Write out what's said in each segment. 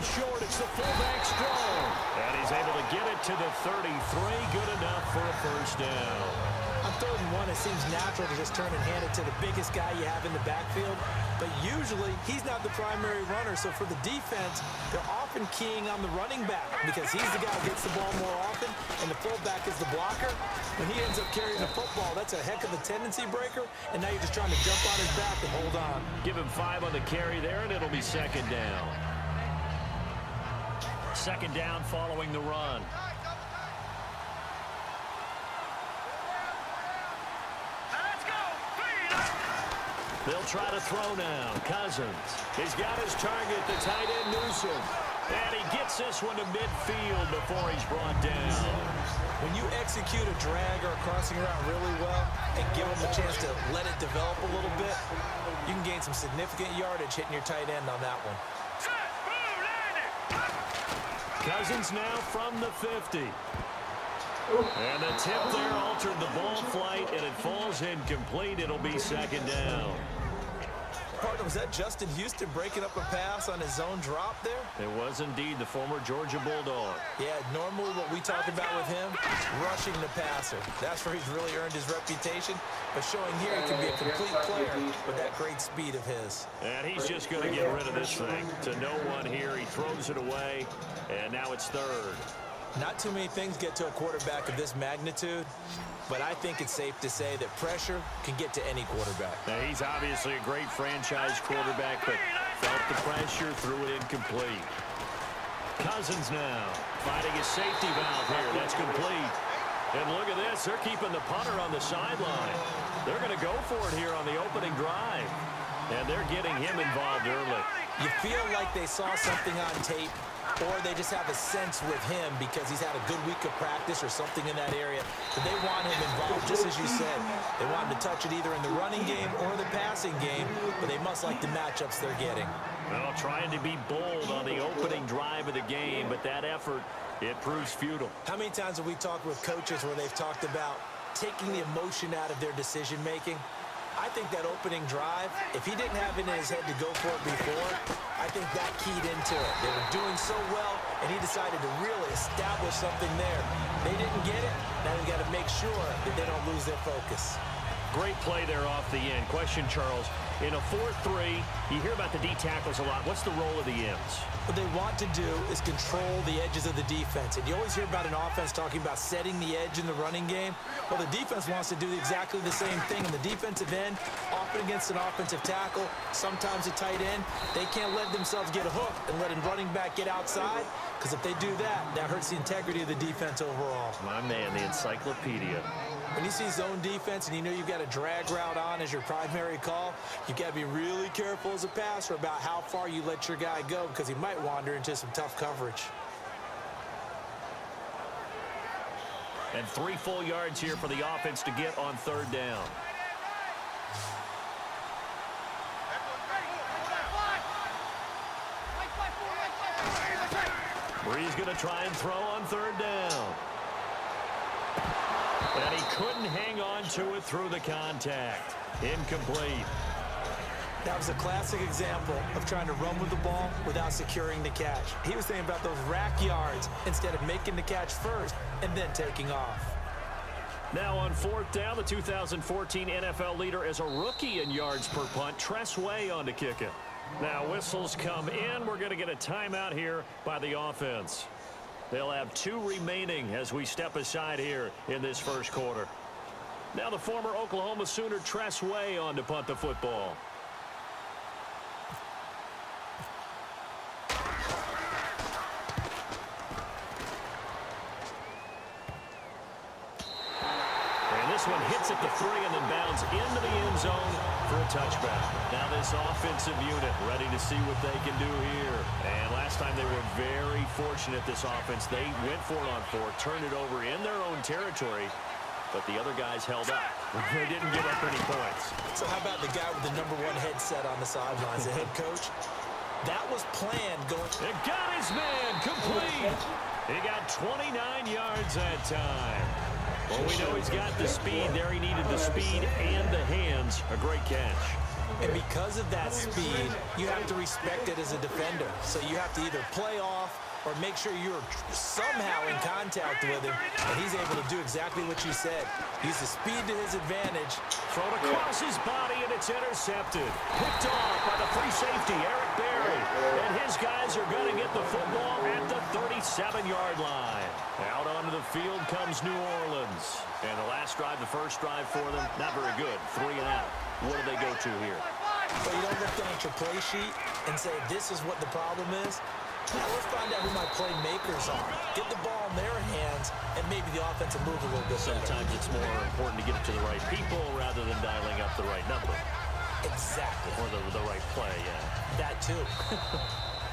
short. It's the fullback Strong. And he's able to get it to the 33. Good enough for a first down. On 3rd and 1, it seems natural to just turn and hand it to the biggest guy you have in the backfield. But usually, he's not the primary runner. So for the defense, they're often keying on the running back because he's the guy who gets the ball more often, and the fullback is the blocker. When he ends up carrying the football, that's a heck of a tendency breaker, and now you're just trying to jump on his back and hold on. Give him 5 on the carry there, and it'll be 2nd down. 2nd down following the run. They'll try to throw now. Cousins. He's got his target, the tight end Newsom. And he gets this one to midfield before he's brought down. When you execute a drag or a crossing route really well and give him a chance to let it develop a little bit, you can gain some significant yardage hitting your tight end on that one. Cousins now from the 50. And the tip there altered the ball flight, and it falls incomplete. It'll be 2nd down. Partner, was that Justin Houston breaking up a pass on his zone drop there? It was indeed the former Georgia Bulldog. Yeah, normally what we talk about with him, rushing the passer. That's where he's really earned his reputation. But showing here he can be a complete player with that great speed of his. And he's just going to get rid of this thing. To no one here, he throws it away, and now it's 3rd. Not too many things get to a quarterback of this magnitude, but I think it's safe to say that pressure can get to any quarterback. Now, he's obviously a great franchise quarterback, but felt the pressure, threw it incomplete. Cousins now finding his safety valve here. That's complete. And look at this. They're keeping the punter on the sideline. They're going to go for it here on the opening drive. And they're getting him involved early. You feel like they saw something on tape, or they just have a sense with him because he's had a good week of practice or something in that area. But they want him involved, just as you said. They want him to touch it either in the running game or the passing game, but they must like the matchups they're getting. Well, trying to be bold on the opening drive of the game, but that effort, it proves futile. How many times have we talked with coaches where they've talked about taking the emotion out of their decision-making? I think that opening drive, if he didn't have it in his head to go for it before, I think that keyed into it. They were doing so well, and he decided to really establish something there. They didn't get it. Now they've got to make sure that they don't lose their focus. Great play there off the end. Question, Charles, in a 4-3, you hear about the D tackles a lot. What's the role of the ends? What they want to do is control the edges of the defense. And you always hear about an offense talking about setting the edge in the running game. Well, the defense wants to do exactly the same thing. And the defensive end, often against an offensive tackle, sometimes a tight end, they can't let themselves get a hook and let a running back get outside. Because if they do that, that hurts the integrity of the defense overall. My man, the encyclopedia. When you see zone defense and you know you've got a drag route on as your primary call, you've got to be really careful as a passer about how far you let your guy go because he might wander into some tough coverage. And 3 full yards here for the offense to get on 3rd down. Bree's going to try and throw on 3rd down. And he couldn't hang on to it through the contact. Incomplete. That was a classic example of trying to run with the ball without securing the catch. He was thinking about those rack yards instead of making the catch first and then taking off. Now on 4th down, the 2014 NFL leader as a rookie in yards per punt, Tress Way on to kick it. Now whistles come in. We're going to get a timeout here by the offense. They'll have 2 remaining as we step aside here in this first quarter. Now the former Oklahoma Sooner Tress Way on to punt the football. And this one hits at the 3 and then bounds into the end zone for a touchback. Now this offensive unit ready to see what they can do here. And last time they were very fortunate, this offense. They went for it on 4, turned it over in their own territory, but the other guys held up. They didn't give up any points. So how about the guy with the #1 headset on the sidelines, the head coach? That was planned going. It got his man complete. He got 29 yards that time. Well, we know he's got the speed there. He needed the speed and the hands. A great catch. And because of that speed, you have to respect it as a defender. So you have to either play off or make sure you're somehow in contact with him, and he's able to do exactly what you said. Use the speed to his advantage. Thrown across his body, and it's intercepted. Picked off by the free safety, Eric Berry. And his guys are going to get the football at the 37-yard line. Out onto the field comes New Orleans. And the last drive, the first drive for them, not very good. 3 and out. What do they go to here? But you don't look down at your play sheet and say, this is what the problem is. Now let's find out who my playmakers are. Get the ball in their hands, and maybe the offense will move a little bit better. Sometimes it's more important to get it to the right people rather than dialing up the right number. Exactly. Or the right play, yeah. That too.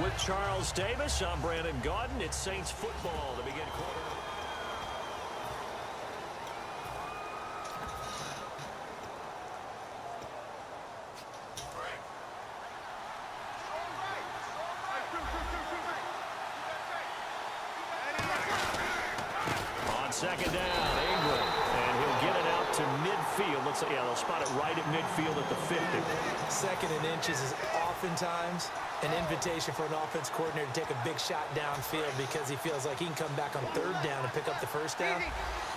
With Charles Davis, I'm Brandon Gaudin. It's Saints football to begin quarter. Second down, Ingram, and he'll get it out to midfield. Looks like, yeah, they'll spot it right at midfield at the 50. Second and inches is oftentimes an invitation for an offense coordinator to take a big shot downfield because he feels like he can come back on third down and pick up the first down.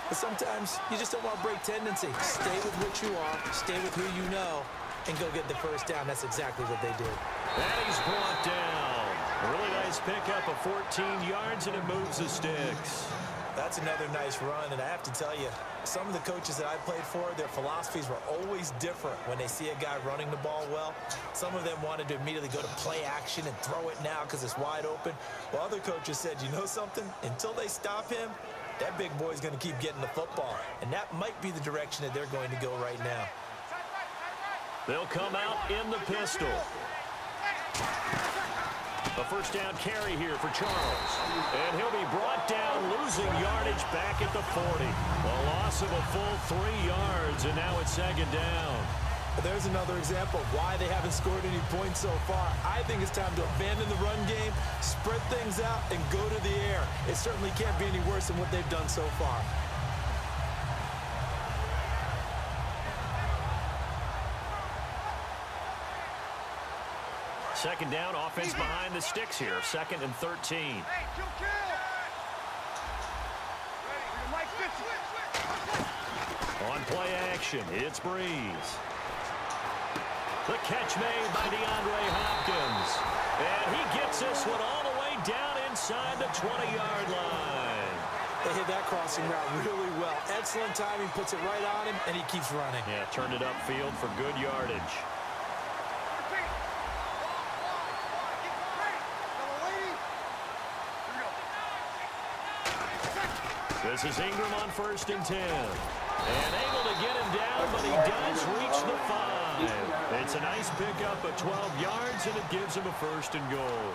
But sometimes you just don't want to break tendency. Stay with what you are, stay with who you know, and go get the first down. That's exactly what they did. And he's brought down. A really nice pickup of 14 yards, and it moves the sticks. That's another nice run, and I have to tell you, some of the coaches that I played for, their philosophies were always different when they see a guy running the ball well. Some of them wanted to immediately go to play action and throw it now because it's wide open. While other coaches said, you know something? Until they stop him, that big boy's going to keep getting the football. And that might be the direction that they're going to go right now. They'll come out in the pistol. A first down carry here for Charles. And he'll be brought down, losing yardage back at the 40. A loss of a full 3 yards, and now it's second down. There's another example of why they haven't scored any points so far. I think it's time to abandon the run game, spread things out, and go to the air. It certainly can't be any worse than what they've done so far. Second down, offense behind the sticks here. 2nd and 13. On play action, it's Breeze. The catch made by DeAndre Hopkins. And he gets this one all the way down inside the 20-yard line. They hit that crossing route really well. Excellent timing, puts it right on him, and he keeps running. Yeah, turned it upfield for good yardage. This is Ingram on 1st and 10. And able to get him down, but he does reach the 5. It's a nice pickup of 12 yards, and it gives him a 1st and goal.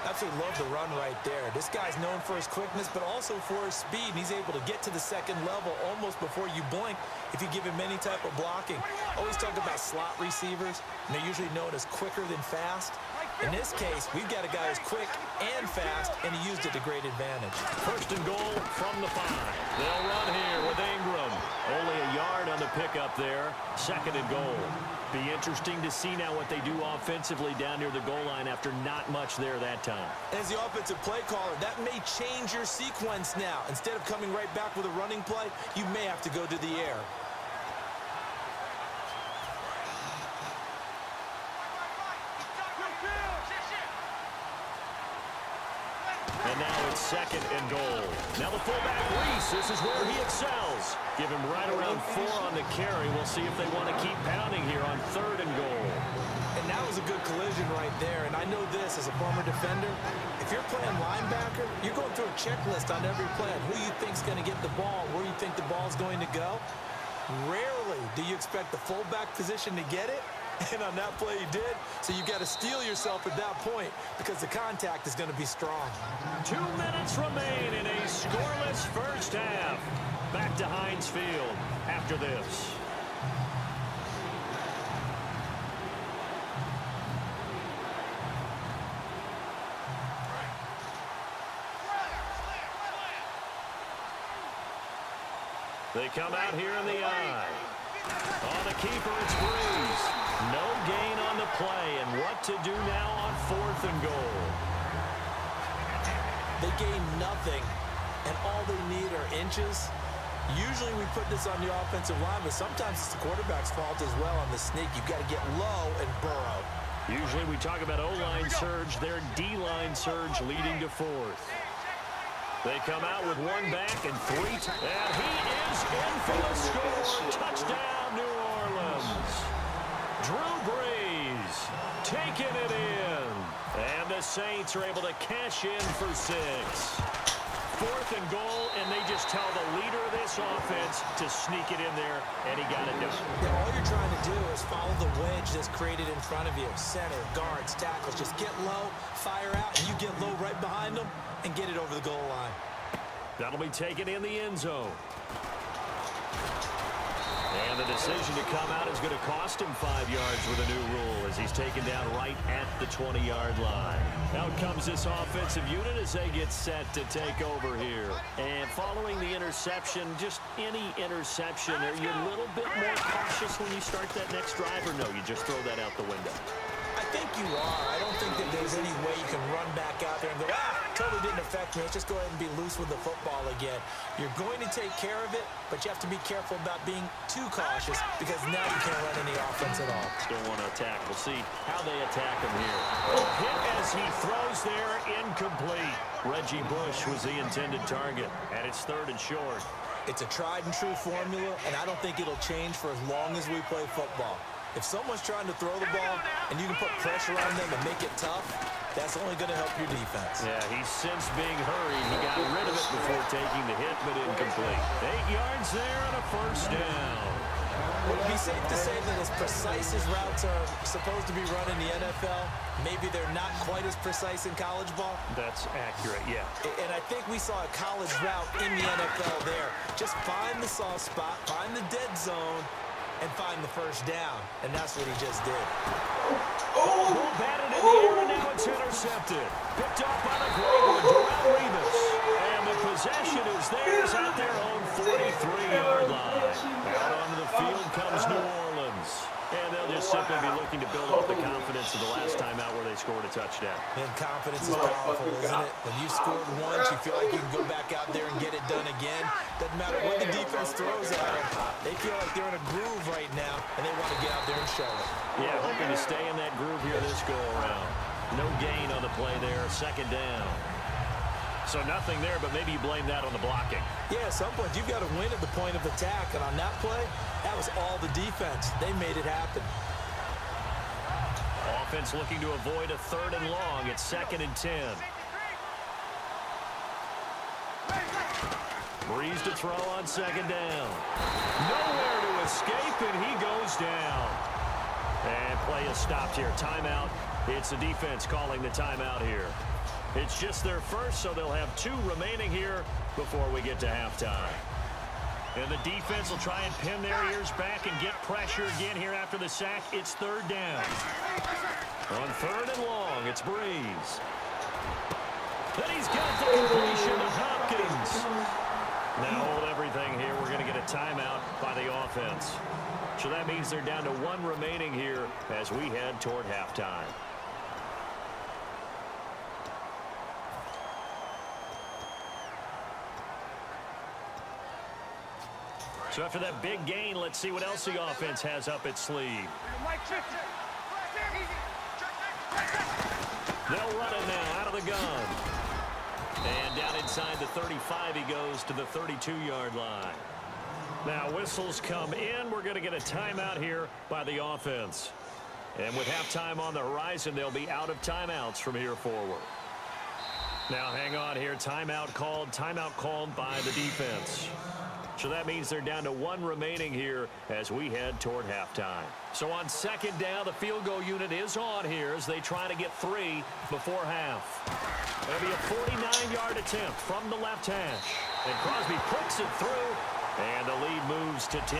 Absolutely love the run right there. This guy's known for his quickness, but also for his speed, and he's able to get to the second level almost before you blink if you give him any type of blocking. Always talk about slot receivers, and they're usually known as quicker than fast. In this case, we've got a guy who's quick and fast, and he used it to great advantage. 1st and goal from the 5. They'll run here with Ingram. Only a yard on the pickup there. 2nd and goal. Be interesting to see now what they do offensively down near the goal line after not much there that time. As the offensive play caller, that may change your sequence now. Instead of coming right back with a running play, you may have to go to the air. And now it's 2nd and goal. Now the fullback, Reese, this is where he excels. Give him right around 4 on the carry. We'll see if they want to keep pounding here on 3rd and goal. And that was a good collision right there. And I know this as a former defender. If you're playing linebacker, you're going through a checklist on every play on who you think's going to get the ball, where you think the ball's going to go. Rarely do you expect the fullback position to get it. And on that play he did, so you got to steel yourself at that point because the contact is going to be strong. 2 minutes remain in a scoreless first half. Back to Heinz Field after this. They come out here in the eye. On the keeper, it's Breeze. No gain on the play, and what to do now on 4th and goal. They gain nothing, and all they need are inches. Usually we put this on the offensive line, but sometimes it's the quarterback's fault as well on the sneak. You've got to get low and burrow. Usually we talk about O-line surge, their D-line surge leading to 4th. They come out with one back and 3. And he is in for the score. Touchdown, New Orleans. Drew Brees taking it in. And the Saints are able to cash in for 6. 4th and goal, and they just tell the leader of this offense to sneak it in there, and he got it done. Yeah, all you're trying to do is follow the wedge that's created in front of you. Center, guards, tackles. Just get low, fire out, and you get low right behind them and get it over the goal line. That'll be taken in the end zone. And the decision to come out is going to cost him 5 yards with a new rule as he's taken down right at the 20-yard line. Out comes this offensive unit as they get set to take over here. And following the interception, just any interception, are you a little bit more cautious when you start that next drive, or no, you just throw that out the window? I think you are. I don't think that there's any way you can run back out there and go, totally didn't affect me. Let's just go ahead and be loose with the football again. You're going to take care of it, but you have to be careful about being too cautious because now you can't run any offense at all. Still want to attack. We'll see how they attack him here. Hit as he throws there, incomplete. Reggie Bush was the intended target, and it's 3rd and short. It's a tried and true formula, and I don't think it'll change for as long as we play football. If someone's trying to throw the ball and you can put pressure on them and make it tough, that's only going to help your defense. Yeah, he's since being hurried. He got rid of it before taking the hit, but incomplete. 8 yards there and a 1st down. Would it be safe to say that as precise as routes are supposed to be run in the NFL, maybe they're not quite as precise in college ball? That's accurate, yeah. And I think we saw a college route in the NFL there. Just find the soft spot, find the dead zone, and find the 1st down. And that's what he just did. Oh, batted in the air, and now it's intercepted. Picked off by the great one, Darrelle Revis. And the possession is theirs at their own 43-yard line. Out onto the field comes New Orleans. And they'll just simply be looking to build up the confidence of the last time out where they scored a touchdown. And confidence is powerful, isn't it? When you scored once, you feel like you can go back out there and get it done again. Doesn't matter what the defense throws at them. They feel like they're in a groove right now, and they want to get out there and show it. Yeah, hoping to stay in that groove here this go-around. No gain on the play there, 2nd down. So nothing there, but maybe you blame that on the blocking. Yeah, at some point, you've got to win at the point of attack. And on that play, that was all the defense. They made it happen. Offense looking to avoid a 3rd and long. It's 2nd and 10. Breeze to throw on 2nd down. Nowhere to escape, and he goes down. And play is stopped here. Timeout. It's the defense calling the timeout here. It's just their first, so they'll have 2 remaining here before we get to halftime. And the defense will try and pin their ears back and get pressure again here after the sack. It's 3rd down. On 3rd and long, it's Breeze. Then he's got the completion to Hopkins. Now hold everything here. We're going to get a timeout by the offense. So that means they're down to 1 remaining here as we head toward halftime. So after that big gain, let's see what else the offense has up its sleeve. They'll run it now out of the gun. And down inside the 35, he goes to the 32-yard line. Now whistles come in. We're going to get a timeout here by the offense. And with halftime on the horizon, they'll be out of timeouts from here forward. Now hang on here. Timeout called by the defense. So that means they're down to 1 remaining here as we head toward halftime. So on 2nd down, the field goal unit is on here as they try to get 3 before half. It'll be a 49-yard attempt from the left hash. And Crosby puts it through, and the lead moves to 10.